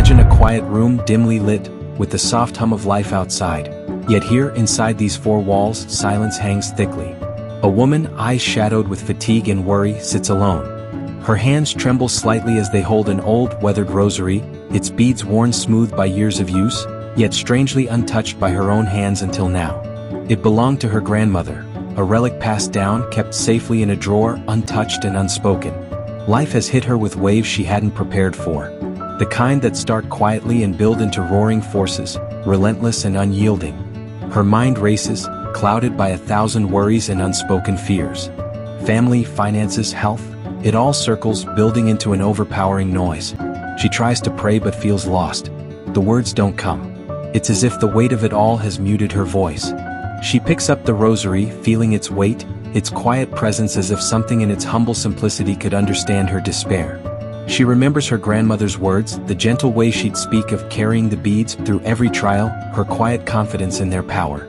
Imagine a quiet room dimly lit, with the soft hum of life outside. Yet here, inside these four walls, silence hangs thickly. A woman, eyes shadowed with fatigue and worry, sits alone. Her hands tremble slightly as they hold an old, weathered rosary, its beads worn smooth by years of use, yet strangely untouched by her own hands until now. It belonged to her grandmother, a relic passed down, kept safely in a drawer, untouched and unspoken. Life has hit her with waves she hadn't prepared for. The kind that start quietly and build into roaring forces, relentless and unyielding. Her mind races, clouded by 1,000 worries and unspoken fears. Family, finances, health, it all circles, building into an overpowering noise. She tries to pray but feels lost. The words don't come. It's as if the weight of it all has muted her voice. She picks up the rosary, feeling its weight, its quiet presence, as if something in its humble simplicity could understand her despair. She remembers her grandmother's words, the gentle way she'd speak of carrying the beads through every trial, her quiet confidence in their power.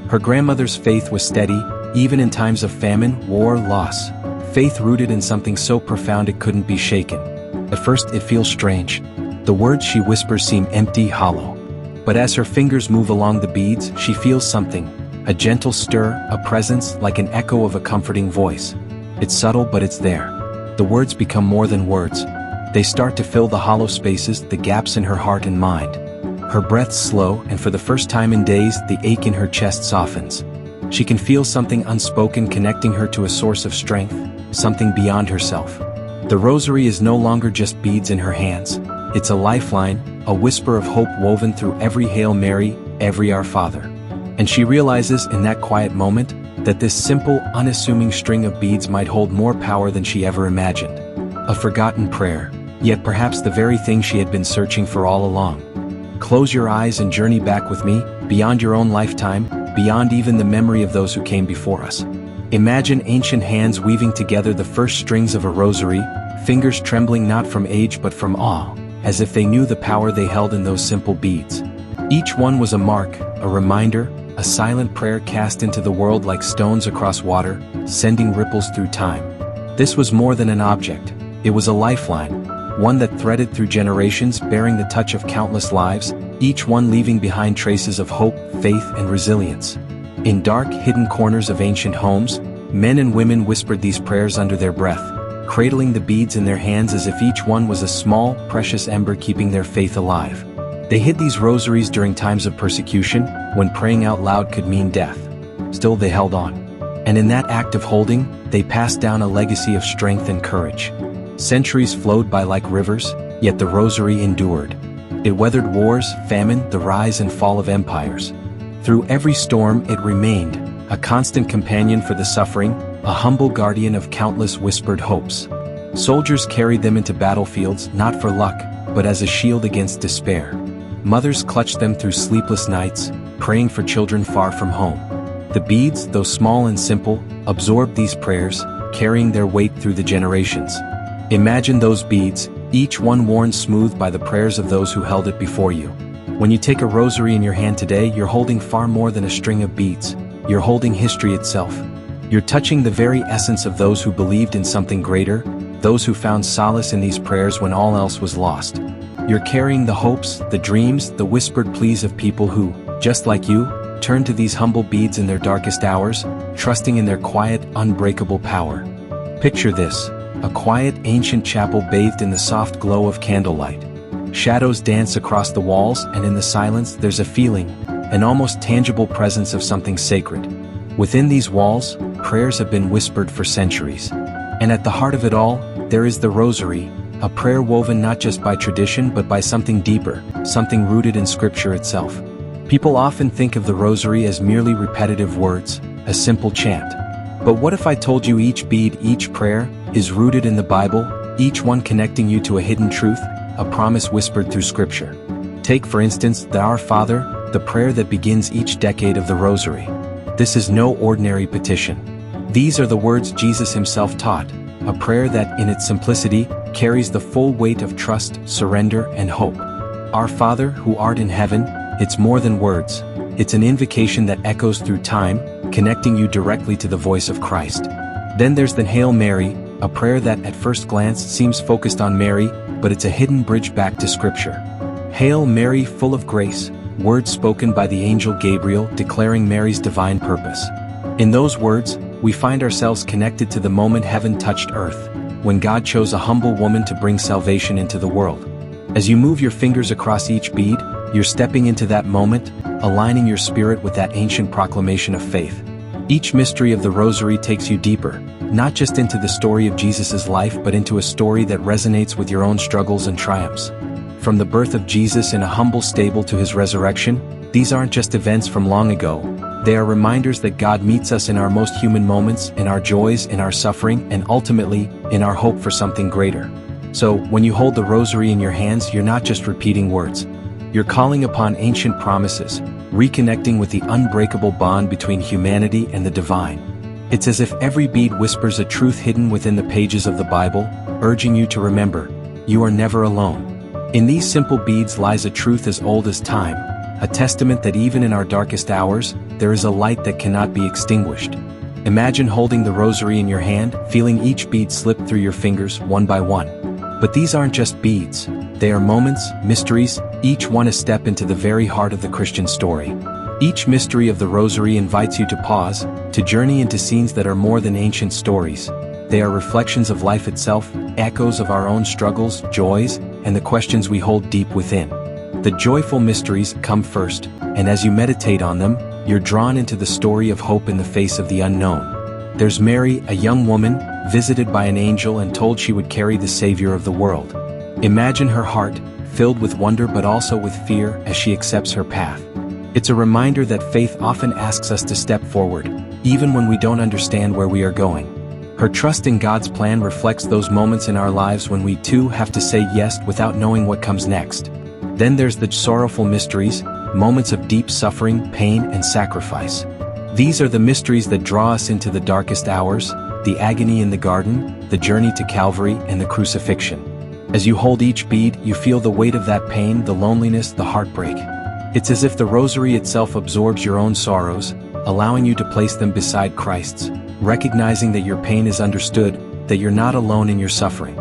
Her grandmother's faith was steady, even in times of famine, war, loss. Faith rooted in something so profound it couldn't be shaken. At first it feels strange. The words she whispers seem empty, hollow. But as her fingers move along the beads, she feels something. A gentle stir, a presence, like an echo of a comforting voice. It's subtle, but it's there. The words become more than words. They start to fill the hollow spaces, the gaps in her heart and mind. Her breath's slow, and for the first time in days, the ache in her chest softens. She can feel something unspoken connecting her to a source of strength, something beyond herself. The rosary is no longer just beads in her hands. It's a lifeline, a whisper of hope woven through every Hail Mary, every Our Father. And she realizes in that quiet moment that this simple, unassuming string of beads might hold more power than she ever imagined. A forgotten prayer, yet perhaps the very thing she had been searching for all along. Close your eyes and journey back with me, beyond your own lifetime, beyond even the memory of those who came before us. Imagine ancient hands weaving together the first strings of a rosary, fingers trembling not from age but from awe, as if they knew the power they held in those simple beads. Each one was a mark, a reminder, a silent prayer cast into the world like stones across water, sending ripples through time. This was more than an object. It was a lifeline, one that threaded through generations, bearing the touch of countless lives, each one leaving behind traces of hope, faith, and resilience. In dark, hidden corners of ancient homes, men and women whispered these prayers under their breath, cradling the beads in their hands as if each one was a small, precious ember keeping their faith alive. They hid these rosaries during times of persecution, when praying out loud could mean death. Still they held on. And in that act of holding, they passed down a legacy of strength and courage. Centuries flowed by like rivers, yet the rosary endured. It weathered wars, famine, the rise and fall of empires. Through every storm it remained, a constant companion for the suffering, a humble guardian of countless whispered hopes. Soldiers carried them into battlefields, not for luck, but as a shield against despair. Mothers clutched them through sleepless nights, praying for children far from home. The beads, though small and simple, absorbed these prayers, carrying their weight through the generations. Imagine those beads, each one worn smooth by the prayers of those who held it before you. When you take a rosary in your hand today, you're holding far more than a string of beads. You're holding history itself. You're touching the very essence of those who believed in something greater, those who found solace in these prayers when all else was lost. You're carrying the hopes, the dreams, the whispered pleas of people who, just like you, turned to these humble beads in their darkest hours, trusting in their quiet, unbreakable power. Picture this, a quiet, ancient chapel bathed in the soft glow of candlelight. Shadows dance across the walls, and in the silence there's a feeling, an almost tangible presence of something sacred. Within these walls, prayers have been whispered for centuries. And at the heart of it all, there is the rosary, a prayer woven not just by tradition but by something deeper, something rooted in Scripture itself. People often think of the rosary as merely repetitive words, a simple chant. But what if I told you each bead, each prayer, is rooted in the Bible, each one connecting you to a hidden truth, a promise whispered through Scripture? Take for instance the Our Father, the prayer that begins each decade of the rosary. This is no ordinary petition. These are the words Jesus himself taught, a prayer that, in its simplicity, carries the full weight of trust, surrender, and hope. Our Father, who art in heaven, it's more than words. It's an invocation that echoes through time, connecting you directly to the voice of Christ. Then there's the Hail Mary, a prayer that at first glance seems focused on Mary, but it's a hidden bridge back to Scripture. Hail Mary, full of grace, words spoken by the angel Gabriel declaring Mary's divine purpose. In those words, we find ourselves connected to the moment heaven touched earth, when God chose a humble woman to bring salvation into the world. As you move your fingers across each bead, you're stepping into that moment, aligning your spirit with that ancient proclamation of faith. Each mystery of the Rosary takes you deeper, not just into the story of Jesus' life but into a story that resonates with your own struggles and triumphs. From the birth of Jesus in a humble stable to his resurrection, these aren't just events from long ago. They are reminders that God meets us in our most human moments, in our joys, in our suffering, and ultimately, in our hope for something greater. So, when you hold the Rosary in your hands, you're not just repeating words. You're calling upon ancient promises, reconnecting with the unbreakable bond between humanity and the divine. It's as if every bead whispers a truth hidden within the pages of the Bible, urging you to remember, you are never alone. In these simple beads lies a truth as old as time, a testament that even in our darkest hours, there is a light that cannot be extinguished. Imagine holding the Rosary in your hand, feeling each bead slip through your fingers one by one. But these aren't just beads. They are moments, mysteries, each one a step into the very heart of the Christian story. Each mystery of the Rosary invites you to pause, to journey into scenes that are more than ancient stories. They are reflections of life itself, echoes of our own struggles, joys, and the questions we hold deep within. The joyful mysteries come first, and as you meditate on them, you're drawn into the story of hope in the face of the unknown. There's Mary, a young woman, visited by an angel and told she would carry the Savior of the world. Imagine her heart, filled with wonder but also with fear as she accepts her path. It's a reminder that faith often asks us to step forward, even when we don't understand where we are going. Her trust in God's plan reflects those moments in our lives when we too have to say yes without knowing what comes next. Then there's the sorrowful mysteries, moments of deep suffering, pain, and sacrifice. These are the mysteries that draw us into the darkest hours, the agony in the garden, the journey to Calvary, and the crucifixion. As you hold each bead, you feel the weight of that pain, the loneliness, the heartbreak. It's as if the Rosary itself absorbs your own sorrows, allowing you to place them beside Christ's, recognizing that your pain is understood, that you're not alone in your suffering.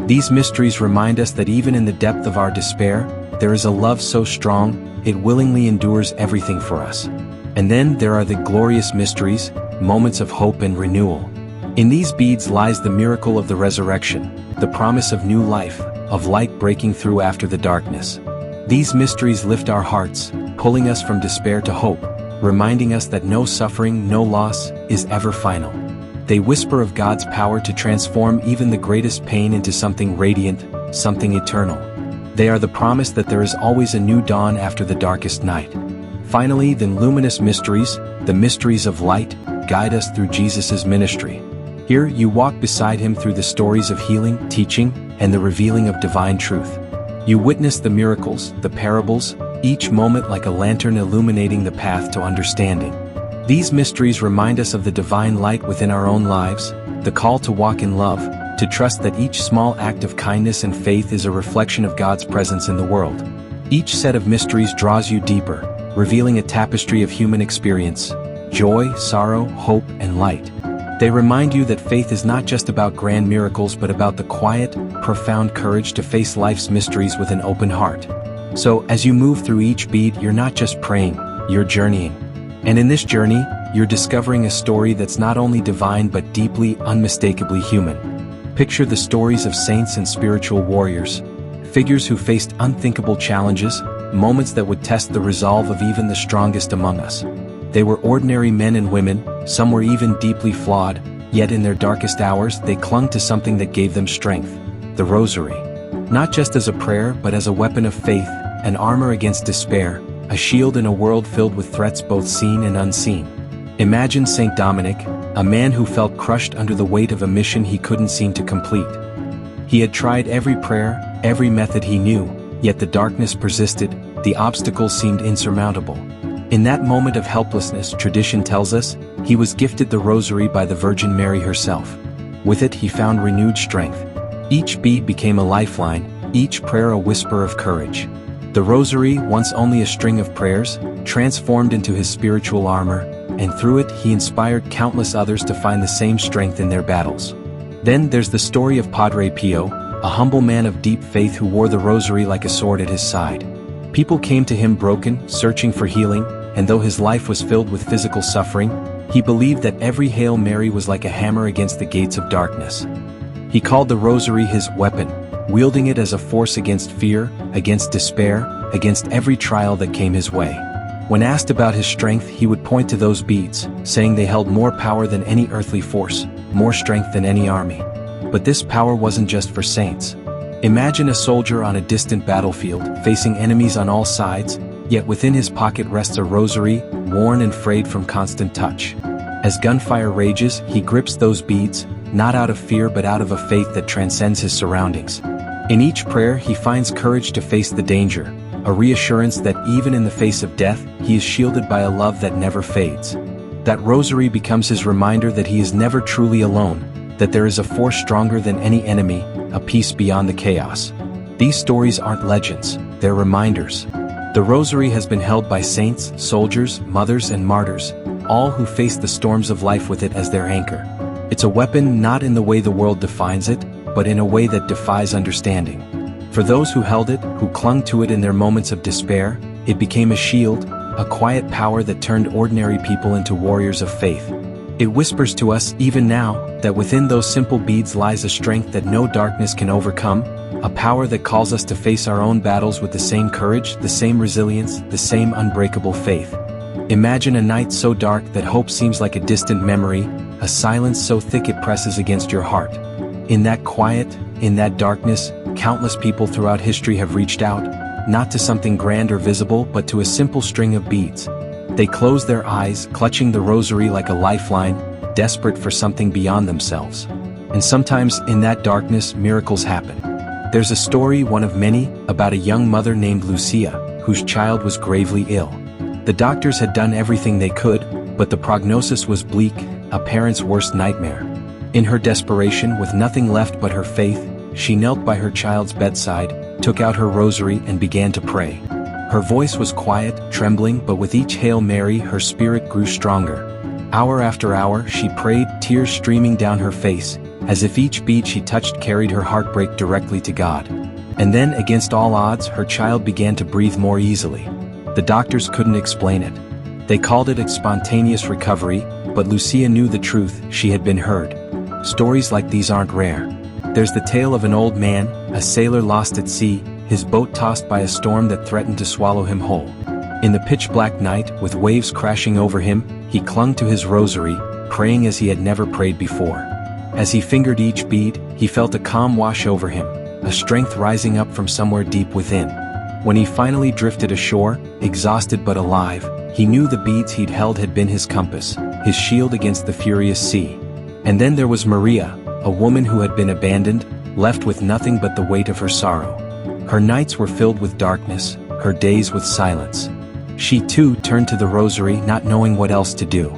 These mysteries remind us that even in the depth of our despair, there is a love so strong, it willingly endures everything for us. And then there are the glorious mysteries, moments of hope and renewal. In these beads lies the miracle of the resurrection, the promise of new life, of light breaking through after the darkness. These mysteries lift our hearts, pulling us from despair to hope, reminding us that no suffering, no loss, is ever final. They whisper of God's power to transform even the greatest pain into something radiant, something eternal. They are the promise that there is always a new dawn after the darkest night. Finally, the luminous mysteries, the mysteries of light, guide us through Jesus' ministry. Here, you walk beside him through the stories of healing, teaching, and the revealing of divine truth. You witness the miracles, the parables, each moment like a lantern illuminating the path to understanding. These mysteries remind us of the divine light within our own lives, the call to walk in love, to trust that each small act of kindness and faith is a reflection of God's presence in the world. Each set of mysteries draws you deeper, revealing a tapestry of human experience, joy, sorrow, hope, and light. They remind you that faith is not just about grand miracles but about the quiet, profound courage to face life's mysteries with an open heart. So, as you move through each bead, you're not just praying, you're journeying. And in this journey, you're discovering a story that's not only divine but deeply, unmistakably human. Picture the stories of saints and spiritual warriors, figures who faced unthinkable challenges, moments that would test the resolve of even the strongest among us. They were ordinary men and women, some were even deeply flawed, yet in their darkest hours they clung to something that gave them strength, the Rosary. Not just as a prayer but as a weapon of faith, an armor against despair, a shield in a world filled with threats both seen and unseen. Imagine Saint Dominic, a man who felt crushed under the weight of a mission he couldn't seem to complete. He had tried every prayer, every method he knew, yet the darkness persisted, the obstacles seemed insurmountable. In that moment of helplessness, tradition tells us, he was gifted the Rosary by the Virgin Mary herself. With it he found renewed strength. Each bead became a lifeline, each prayer a whisper of courage. The Rosary, once only a string of prayers, transformed into his spiritual armor, and through it he inspired countless others to find the same strength in their battles. Then there's the story of Padre Pio, a humble man of deep faith who wore the Rosary like a sword at his side. People came to him broken, searching for healing, and though his life was filled with physical suffering, he believed that every Hail Mary was like a hammer against the gates of darkness. He called the Rosary his weapon, wielding it as a force against fear, against despair, against every trial that came his way. When asked about his strength, he would point to those beads, saying they held more power than any earthly force, more strength than any army. But this power wasn't just for saints. Imagine a soldier on a distant battlefield, facing enemies on all sides, yet within his pocket rests a rosary, worn and frayed from constant touch. As gunfire rages, he grips those beads, not out of fear but out of a faith that transcends his surroundings. In each prayer, he finds courage to face the danger, a reassurance that even in the face of death, he is shielded by a love that never fades. That rosary becomes his reminder that he is never truly alone, that there is a force stronger than any enemy, a peace beyond the chaos. These stories aren't legends, they're reminders. The rosary has been held by saints, soldiers, mothers, and martyrs, all who faced the storms of life with it as their anchor. It's a weapon not in the way the world defines it, but in a way that defies understanding. For those who held it, who clung to it in their moments of despair, it became a shield, a quiet power that turned ordinary people into warriors of faith. It whispers to us, even now, that within those simple beads lies a strength that no darkness can overcome, a power that calls us to face our own battles with the same courage, the same resilience, the same unbreakable faith. Imagine a night so dark that hope seems like a distant memory, a silence so thick it presses against your heart. In that quiet, in that darkness, countless people throughout history have reached out, not to something grand or visible but to a simple string of beads. They close their eyes, clutching the rosary like a lifeline, desperate for something beyond themselves. And sometimes, in that darkness, miracles happen. There's a story, one of many, about a young mother named Lucia, whose child was gravely ill. The doctors had done everything they could, but the prognosis was bleak, a parent's worst nightmare. In her desperation, with nothing left but her faith, she knelt by her child's bedside, took out her rosary and began to pray. Her voice was quiet, trembling, but with each Hail Mary her spirit grew stronger. Hour after hour she prayed, tears streaming down her face, as if each bead she touched carried her heartbreak directly to God. And then, against all odds, her child began to breathe more easily. The doctors couldn't explain it. They called it a spontaneous recovery, but Lucia knew the truth, she had been heard. Stories like these aren't rare. There's the tale of an old man, a sailor lost at sea, his boat tossed by a storm that threatened to swallow him whole. In the pitch-black night, with waves crashing over him, he clung to his rosary, praying as he had never prayed before. As he fingered each bead, he felt a calm wash over him, a strength rising up from somewhere deep within. When he finally drifted ashore, exhausted but alive, he knew the beads he'd held had been his compass, his shield against the furious sea. And then there was Maria, a woman who had been abandoned, left with nothing but the weight of her sorrow. Her nights were filled with darkness, her days with silence. She too turned to the rosary, not knowing what else to do.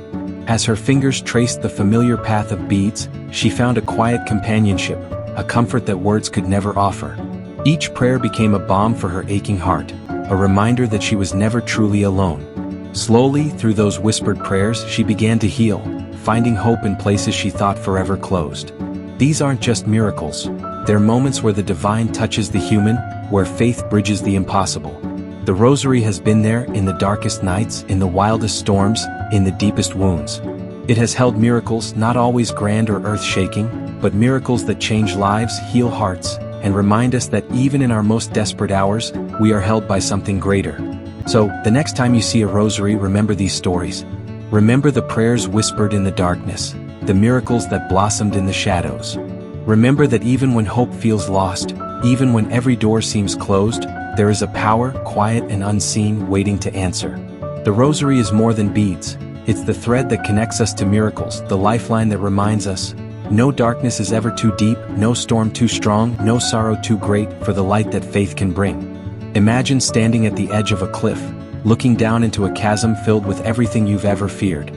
As her fingers traced the familiar path of beads, she found a quiet companionship, a comfort that words could never offer. Each prayer became a balm for her aching heart, a reminder that she was never truly alone. Slowly, through those whispered prayers, she began to heal, finding hope in places she thought forever closed. These aren't just miracles. They're moments where the divine touches the human, where faith bridges the impossible. The rosary has been there in the darkest nights, in the wildest storms, in the deepest wounds. It has held miracles, not always grand or earth-shaking, but miracles that change lives, heal hearts, and remind us that even in our most desperate hours, we are held by something greater. So, the next time you see a rosary, remember these stories. Remember the prayers whispered in the darkness, the miracles that blossomed in the shadows. Remember that even when hope feels lost, even when every door seems closed, there is a power, quiet and unseen, waiting to answer. The rosary is more than beads. It's the thread that connects us to miracles, the lifeline that reminds us, no darkness is ever too deep, no storm too strong, no sorrow too great for the light that faith can bring. Imagine standing at the edge of a cliff, looking down into a chasm filled with everything you've ever feared.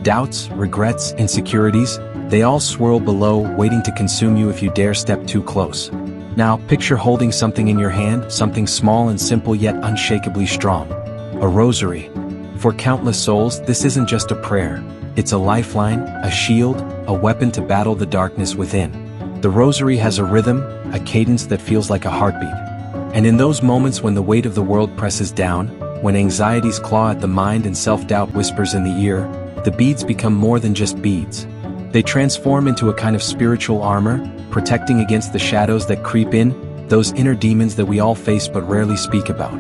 Doubts, regrets, insecurities, they all swirl below, waiting to consume you if you dare step too close. Now, picture holding something in your hand, something small and simple yet unshakably strong. A rosary. For countless souls, this isn't just a prayer. It's a lifeline, a shield, a weapon to battle the darkness within. The rosary has a rhythm, a cadence that feels like a heartbeat. And in those moments when the weight of the world presses down, when anxieties claw at the mind and self-doubt whispers in the ear, the beads become more than just beads. They transform into a kind of spiritual armor, protecting against the shadows that creep in, those inner demons that we all face but rarely speak about.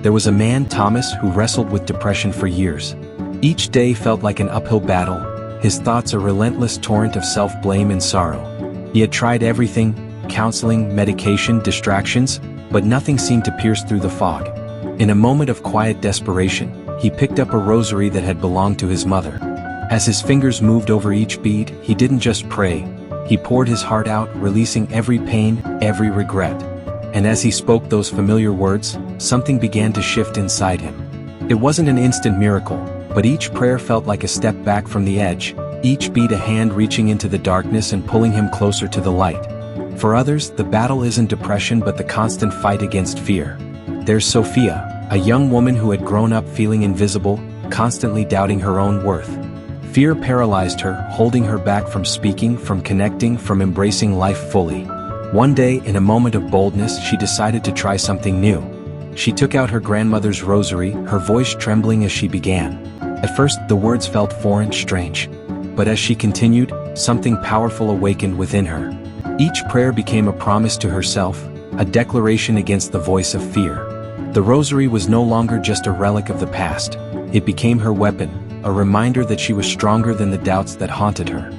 There was a man, Thomas, who wrestled with depression for years. Each day felt like an uphill battle, his thoughts a relentless torrent of self-blame and sorrow. He had tried everything, counseling, medication, distractions, but nothing seemed to pierce through the fog. In a moment of quiet desperation, he picked up a rosary that had belonged to his mother. As his fingers moved over each bead, he didn't just pray. He poured his heart out, releasing every pain, every regret. And as he spoke those familiar words, something began to shift inside him. It wasn't an instant miracle, but each prayer felt like a step back from the edge, each bead a hand reaching into the darkness and pulling him closer to the light. For others, the battle isn't depression but the constant fight against fear. There's Sophia, a young woman who had grown up feeling invisible, constantly doubting her own worth. Fear paralyzed her, holding her back from speaking, from connecting, from embracing life fully. One day, in a moment of boldness, she decided to try something new. She took out her grandmother's rosary, her voice trembling as she began. At first, the words felt foreign, strange. But as she continued, something powerful awakened within her. Each prayer became a promise to herself, a declaration against the voice of fear. The rosary was no longer just a relic of the past. It became her weapon, a reminder that she was stronger than the doubts that haunted her.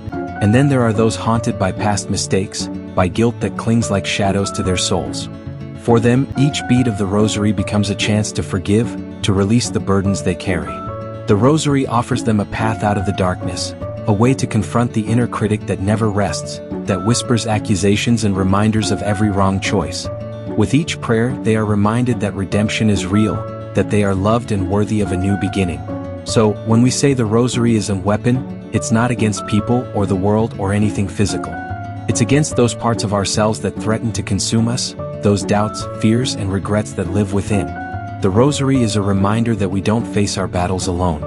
And then there are those haunted by past mistakes, by guilt that clings like shadows to their souls. For them, each bead of the rosary becomes a chance to forgive, to release the burdens they carry. The rosary offers them a path out of the darkness, a way to confront the inner critic that never rests, that whispers accusations and reminders of every wrong choice. With each prayer, they are reminded that redemption is real, that they are loved and worthy of a new beginning. So, when we say the rosary is a weapon, it's not against people or the world or anything physical. It's against those parts of ourselves that threaten to consume us, those doubts, fears, and regrets that live within. The rosary is a reminder that we don't face our battles alone.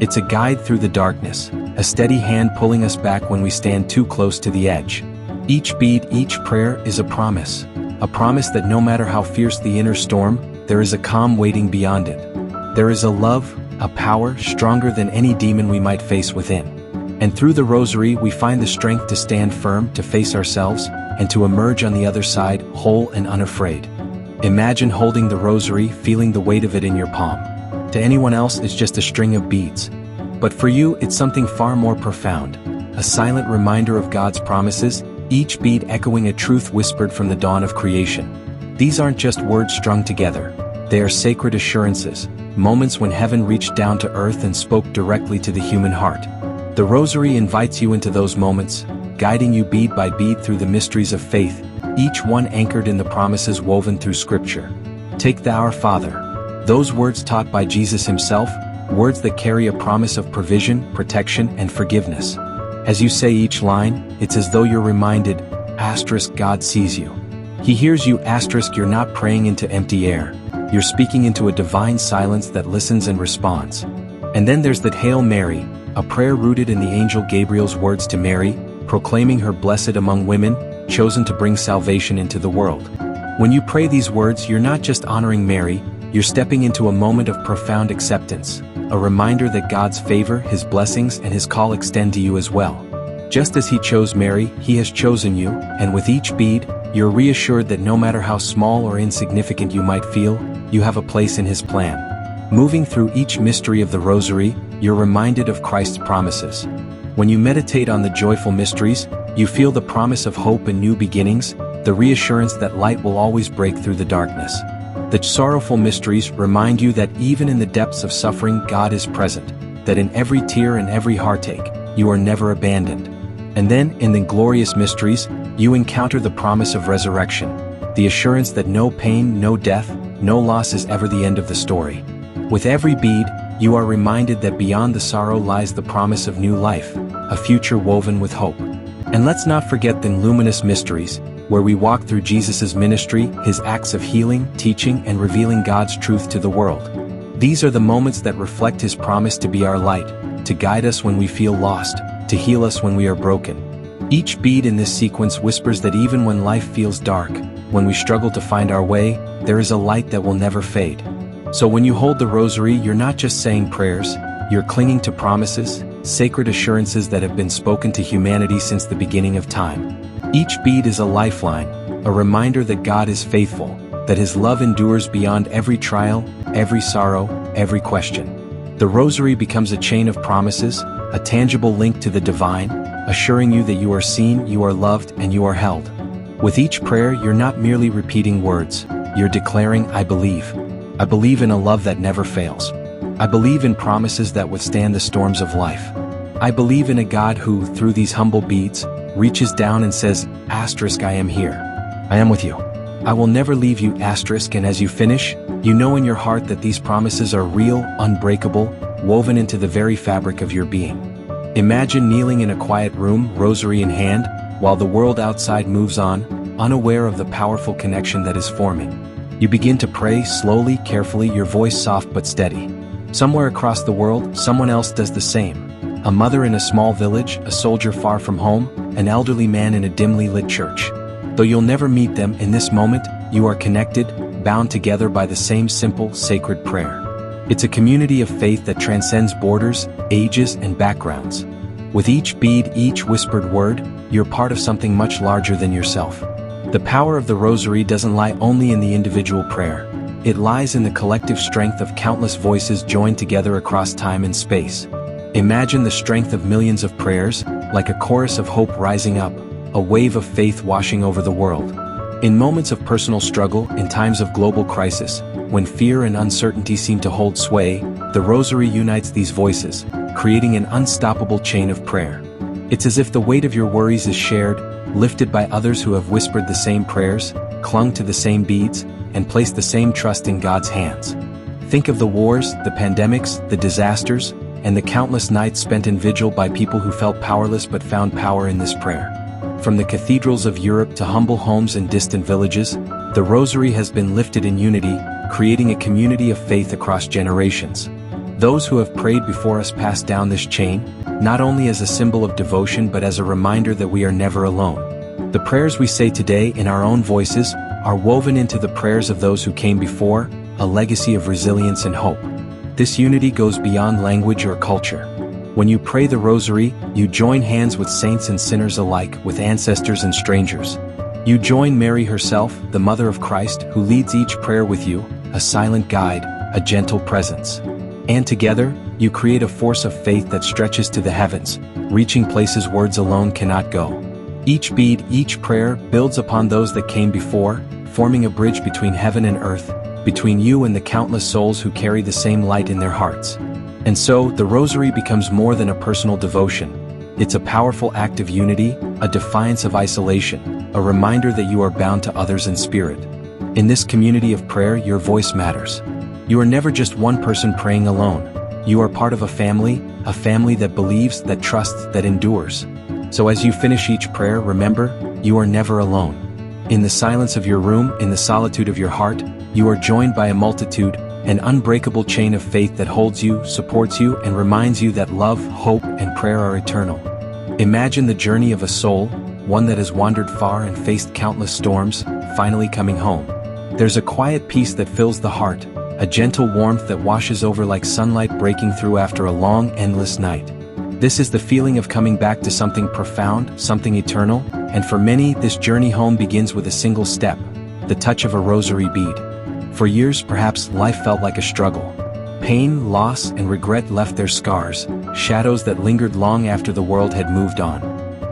It's a guide through the darkness, a steady hand pulling us back when we stand too close to the edge. Each bead, each prayer is a promise that no matter how fierce the inner storm, there is a calm waiting beyond it. There is a love, a power stronger than any demon we might face within. And through the rosary we find the strength to stand firm, to face ourselves, and to emerge on the other side whole and unafraid. Imagine holding the rosary, feeling the weight of it in your palm. To anyone else, it's just a string of beads. But for you, it's something far more profound. A silent reminder of God's promises, each bead echoing a truth whispered from the dawn of creation. These aren't just words strung together. They are sacred assurances, moments when heaven reached down to earth and spoke directly to the human heart. The rosary invites you into those moments, guiding you bead by bead through the mysteries of faith, each one anchored in the promises woven through Scripture. Take the Our Father. Those words taught by Jesus himself, words that carry a promise of provision, protection, and forgiveness. As you say each line, it's as though you're reminded, God sees you. He hears you, you're not praying into empty air. You're speaking into a divine silence that listens and responds. And then there's that Hail Mary, a prayer rooted in the angel Gabriel's words to Mary, proclaiming her blessed among women, chosen to bring salvation into the world. When you pray these words, you're not just honoring Mary, you're stepping into a moment of profound acceptance, a reminder that God's favor, his blessings, and his call extend to you as well. Just as he chose Mary, he has chosen you, and with each bead, you're reassured that no matter how small or insignificant you might feel, you have a place in his plan. Moving through each mystery of the rosary, you're reminded of Christ's promises. When you meditate on the joyful mysteries, you feel the promise of hope and new beginnings, the reassurance that light will always break through the darkness. The sorrowful mysteries remind you that even in the depths of suffering, God is present, that in every tear and every heartache, you are never abandoned. And then, in the glorious mysteries, you encounter the promise of resurrection, the assurance that no pain, no death, no loss is ever the end of the story. With every bead, you are reminded that beyond the sorrow lies the promise of new life, a future woven with hope. And let's not forget the luminous mysteries, where we walk through Jesus' ministry, his acts of healing, teaching, and revealing God's truth to the world. These are the moments that reflect his promise to be our light, to guide us when we feel lost, to heal us when we are broken. Each bead in this sequence whispers that even when life feels dark, when we struggle to find our way, there is a light that will never fade. So when you hold the rosary, you're not just saying prayers, you're clinging to promises, sacred assurances that have been spoken to humanity since the beginning of time. Each bead is a lifeline, a reminder that God is faithful, that His love endures beyond every trial, every sorrow, every question. The rosary becomes a chain of promises, a tangible link to the divine, assuring you that you are seen, you are loved, and you are held. With each prayer, you're not merely repeating words, you're declaring, I believe. I believe in a love that never fails. I believe in promises that withstand the storms of life. I believe in a God who, through these humble beads, reaches down and says, I am here. I am with you. I will never leave you, and as you finish, you know in your heart that these promises are real, unbreakable, woven into the very fabric of your being. Imagine kneeling in a quiet room, rosary in hand, while the world outside moves on, unaware of the powerful connection that is forming. You begin to pray, slowly, carefully, your voice soft but steady. Somewhere across the world, someone else does the same. A mother in a small village, a soldier far from home, an elderly man in a dimly lit church. Though you'll never meet them, in this moment, you are connected, bound together by the same simple, sacred prayer. It's a community of faith that transcends borders, ages, and backgrounds. With each bead, each whispered word, you're part of something much larger than yourself. The power of the rosary doesn't lie only in the individual prayer. It lies in the collective strength of countless voices joined together across time and space. Imagine the strength of millions of prayers, like a chorus of hope rising up, a wave of faith washing over the world. In moments of personal struggle, in times of global crisis, when fear and uncertainty seem to hold sway, the rosary unites these voices, creating an unstoppable chain of prayer. It's as if the weight of your worries is shared, lifted by others who have whispered the same prayers, clung to the same beads, and placed the same trust in God's hands. Think of the wars, the pandemics, the disasters, and the countless nights spent in vigil by people who felt powerless but found power in this prayer. From the cathedrals of Europe to humble homes in distant villages, the rosary has been lifted in unity, creating a community of faith across generations. Those who have prayed before us passed down this chain, not only as a symbol of devotion but as a reminder that we are never alone. The prayers we say today in our own voices are woven into the prayers of those who came before, a legacy of resilience and hope. This unity goes beyond language or culture. When you pray the rosary, you join hands with saints and sinners alike, with ancestors and strangers. You join Mary herself, the Mother of Christ, who leads each prayer with you, a silent guide, a gentle presence. And together, you create a force of faith that stretches to the heavens, reaching places words alone cannot go. Each bead, each prayer, builds upon those that came before, forming a bridge between heaven and earth, between you and the countless souls who carry the same light in their hearts. And so, the rosary becomes more than a personal devotion. It's a powerful act of unity, a defiance of isolation, a reminder that you are bound to others in spirit. In this community of prayer, your voice matters. You are never just one person praying alone. You are part of a family that believes, that trusts, that endures. So as you finish each prayer, remember, you are never alone. In the silence of your room, in the solitude of your heart, you are joined by a multitude, an unbreakable chain of faith that holds you, supports you, and reminds you that love, hope, and prayer are eternal. Imagine the journey of a soul, one that has wandered far and faced countless storms, finally coming home. There's a quiet peace that fills the heart, a gentle warmth that washes over like sunlight breaking through after a long, endless night. This is the feeling of coming back to something profound, something eternal, and for many, this journey home begins with a single step, the touch of a rosary bead. For years, perhaps, life felt like a struggle. Pain, loss, and regret left their scars, shadows that lingered long after the world had moved on.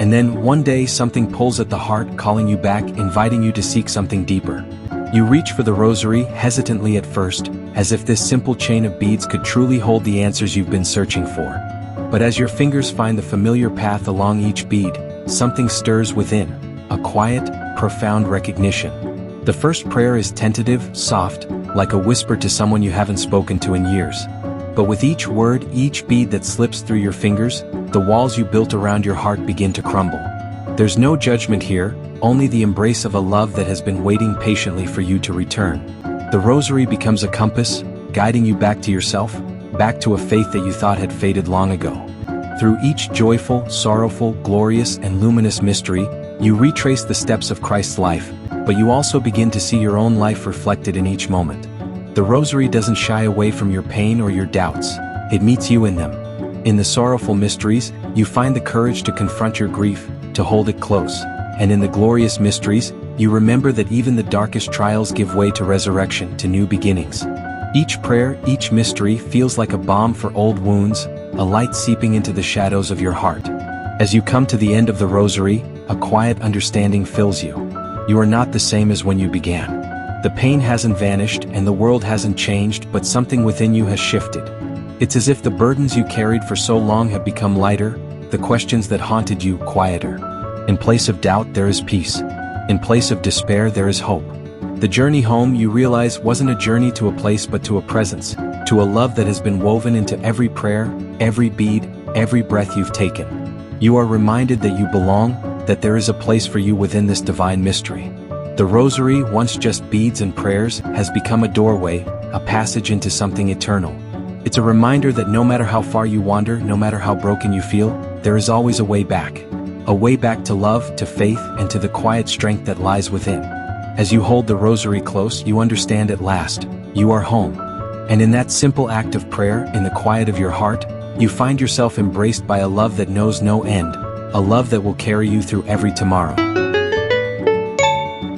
And then, one day, something pulls at the heart, calling you back, inviting you to seek something deeper. You reach for the rosary, hesitantly at first, as if this simple chain of beads could truly hold the answers you've been searching for. But as your fingers find the familiar path along each bead, something stirs within, a quiet, profound recognition. The first prayer is tentative, soft, like a whisper to someone you haven't spoken to in years. But with each word, each bead that slips through your fingers, the walls you built around your heart begin to crumble. There's no judgment here, only the embrace of a love that has been waiting patiently for you to return. The rosary becomes a compass, guiding you back to yourself, back to a faith that you thought had faded long ago. Through each joyful, sorrowful, glorious, and luminous mystery, you retrace the steps of Christ's life, but you also begin to see your own life reflected in each moment. The Rosary doesn't shy away from your pain or your doubts. It meets you in them. In the sorrowful mysteries, you find the courage to confront your grief, to hold it close. And in the glorious mysteries, you remember that even the darkest trials give way to resurrection, to new beginnings. Each prayer, each mystery feels like a balm for old wounds, a light seeping into the shadows of your heart. As you come to the end of the Rosary, a quiet understanding fills you. You are not the same as when you began. The pain hasn't vanished and the world hasn't changed, but something within you has shifted. It's as if the burdens you carried for so long have become lighter, the questions that haunted you quieter. In place of doubt there is peace. In place of despair there is hope. The journey home, you realize, wasn't a journey to a place but to a presence, to a love that has been woven into every prayer, every bead, every breath you've taken. You are reminded that you belong, that there is a place for you within this divine mystery. The Rosary, once just beads and prayers, has become a doorway, a passage into something eternal. It's a reminder that no matter how far you wander, no matter how broken you feel, there is always a way back. A way back to love, to faith, and to the quiet strength that lies within. As you hold the Rosary close, you understand at last, you are home. And in that simple act of prayer, in the quiet of your heart, you find yourself embraced by a love that knows no end, a love that will carry you through every tomorrow.